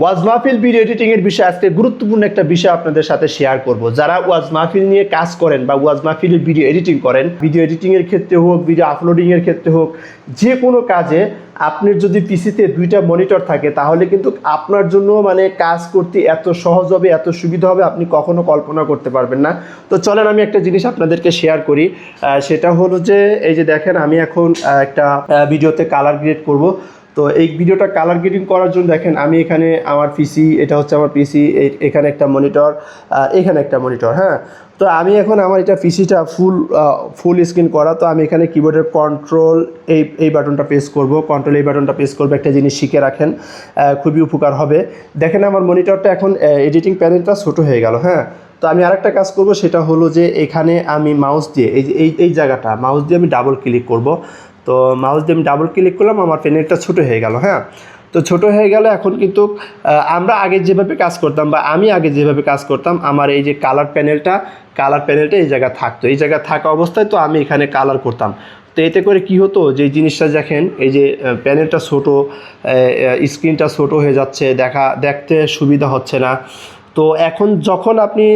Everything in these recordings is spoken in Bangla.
ওয়াজ মাহফিল ভিডিও এডিটিং এর বিষয়ে আজকে গুরুত্বপূর্ণ একটা বিষয় আপনাদের সাথে শেয়ার করব। যারা ওয়াজ মাহফিল নিয়ে কাজ করেন বা ওয়াজ মাহফিলের ভিডিও এডিটিং করেন, ভিডিও এডিটিং এর ক্ষেত্রে হোক, ভিডিও আপলোডিং এর ক্ষেত্রে হোক, যে কোনো কাজে আপনার যদি পিসিতে দুইটা মনিটর থাকে তাহলে কিন্তু আপনার জন্য কাজ করতে এত সহজ হবে, এত সুবিধা হবে, আপনি কখনো কল্পনা করতে পারবেন না। তো চলেন আমি একটা জিনিস আপনাদেরকে শেয়ার করি। সেটা হলো যে এই যে দেখেন, আমি এখন একটা ভিডিওতে কালার গ্রেড করব। তো এই ভিডিওটা কালার গ্রেডিং করার জন্য দেখেন, আমি এখানে আমার পিসি, এটা হচ্ছে আমার পিসি, এখানে একটা মনিটর, এখানে একটা মনিটর। হ্যাঁ, তো আমি এখন আমার এটা পিসিটা ফুল স্ক্রিন করা। তো আমি এখানে কিবোর্ডের কন্ট্রোল এই বাটনটা প্রেস করব, কন্ট্রোল এই বাটনটা প্রেস করবো। একটা জিনিস শিখে রাখেন, খুবই উপকার হবে। দেখেন আমার মনিটরটা এখন এডিটিং প্যানেলটা ছোটো হয়ে গেল। হ্যাঁ, তো আমি আরেকটা কাজ করব, সেটা হলো যে এখানে আমি মাউস দিয়ে এই জায়গাটা মাউস দিয়ে আমি ডাবল ক্লিক করব। তো মাউস দিয়ে আমি ডাবল ক্লিক করলাম, আমার প্যানেলটা ছোটো হয়ে গেল। হ্যাঁ, তো ছোটো হয়ে গেল। এখন কিন্তু আমরা আগে যেভাবে কাজ করতাম বা আমি আগে যেভাবে কাজ করতাম, আমার এই যে কালার প্যানেলটা এই জায়গায় থাকতো, এই জায়গায় থাকা অবস্থায় তো আমি এখানে কালার করতাম। তো এতে করে কি হতো, যে জিনিসটা দেখেন, এই যে প্যানেলটা ছোটো, স্ক্রিনটা ছোটো হয়ে যাচ্ছে, দেখতে সুবিধা হচ্ছে না। তো এখন যখন আপনি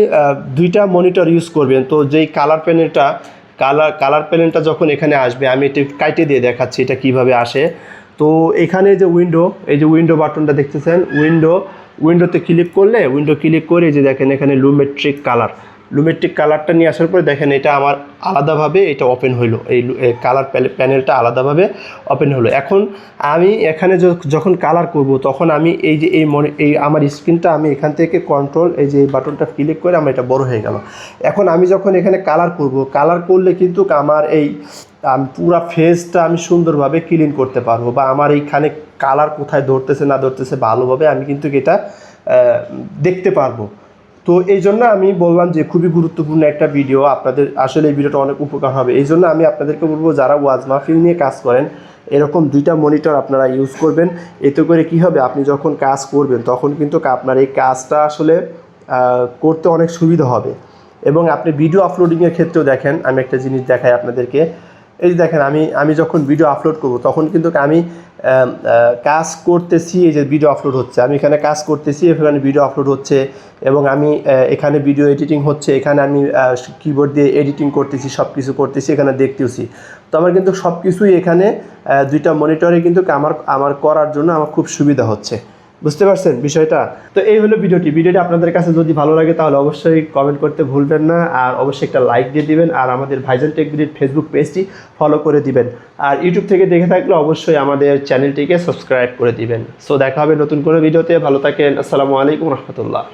দুইটা মনিটর ইউজ করবেন, তো যেই কালার প্যানেলটা যখন এখানে আসবে, আমি এটা কাইটে দিয়ে দেখাচ্ছি এটা কিভাবে আসে। তো এখানে যে এই যে উইন্ডো বাটনটা দেখতেছেন, উইন্ডোতে ক্লিক করলে, ক্লিক করে যে দেখেন এখানে লুমেট্রিক কালারটা নিয়ে আসার পরে দেখেন এটা আমার আলাদাভাবে এটা ওপেন হইলো, এই কালার প্যানেলটা আলাদাভাবে ওপেন হলো। এখন আমি এখানে যখন কালার করব, তখন আমি এই যে এই আমার স্ক্রিনটা আমি এখান থেকে কন্ট্রোল এই যে বাটনটা ক্লিক করে আমার এটা বড় হয়ে গেল। এখন আমি যখন এখানে কালার করলে কিন্তু আমার এই পুরা ফেসটা আমি সুন্দরভাবে ক্লিন করতে পারবো, বা আমার এইখানে কালার কোথায় ধরতেছে না ধরতেছে ভালোভাবে আমি কিন্তু এটা দেখতে পারবো। তো এই জন্য আমি বললাম যে খুবই গুরুত্বপূর্ণ একটা ভিডিও, আপনাদের আসলে এই ভিডিওটা অনেক উপকার হবে। এই জন্য আমি আপনাদেরকে বলবো, যারা ওয়াজ মাহফিল নিয়ে কাজ করেন, এরকম দুইটা মনিটর আপনারা ইউজ করবেন। এতে করে কি হবে, আপনি যখন কাজ করবেন তখন কিন্তু আপনার এই কাজটা আসলে করতে অনেক সুবিধা হবে। এবং আপনি ভিডিও আপলোডিংয়ের ক্ষেত্রেও দেখেন, আমি একটা জিনিস দেখাই আপনাদেরকে। এই যে দেখেন, আমি যখন ভিডিও আপলোড করব, তখন কিন্তু আমি কাজ করতেছি, এই যে ভিডিও আপলোড হচ্ছে, আমি এখানে কাজ করতেছি, এখানে ভিডিও আপলোড হচ্ছে, এবং আমি এখানে ভিডিও এডিটিং হচ্ছে, এখানে আমি কিবোর্ড দিয়ে এডিটিং করতেছি, সব কিছু করতেছি, এখানে দেখতেছি। তো আমার কিন্তু সব কিছুই এখানে দুইটা মনিটরে কিন্তু আমার করার জন্য আমার খুব সুবিধা হচ্ছে। বুঝতে পারছেন বিষয়টা? তো এই হলো ভিডিওটি আপনাদের কাছে যদি ভালো লাগে তাহলে অবশ্যই কমেন্ট করতে ভুলবেন না, আর অবশ্যই একটা লাইক দিয়ে দিবেন, আর আমাদের ভাইজান টেক ভিডিওর ফেসবুক পেজটি ফলো করে দিবেন, আর ইউটিউব থেকে দেখে থাকলে অবশ্যই আমাদের চ্যানেলটিকে সাবস্ক্রাইব করে দিবেন। সো দেখা হবে নতুন কোনো ভিডিওতে। ভালো থাকেন। আসসালামু আলাইকুম রহমতুল্লাহ।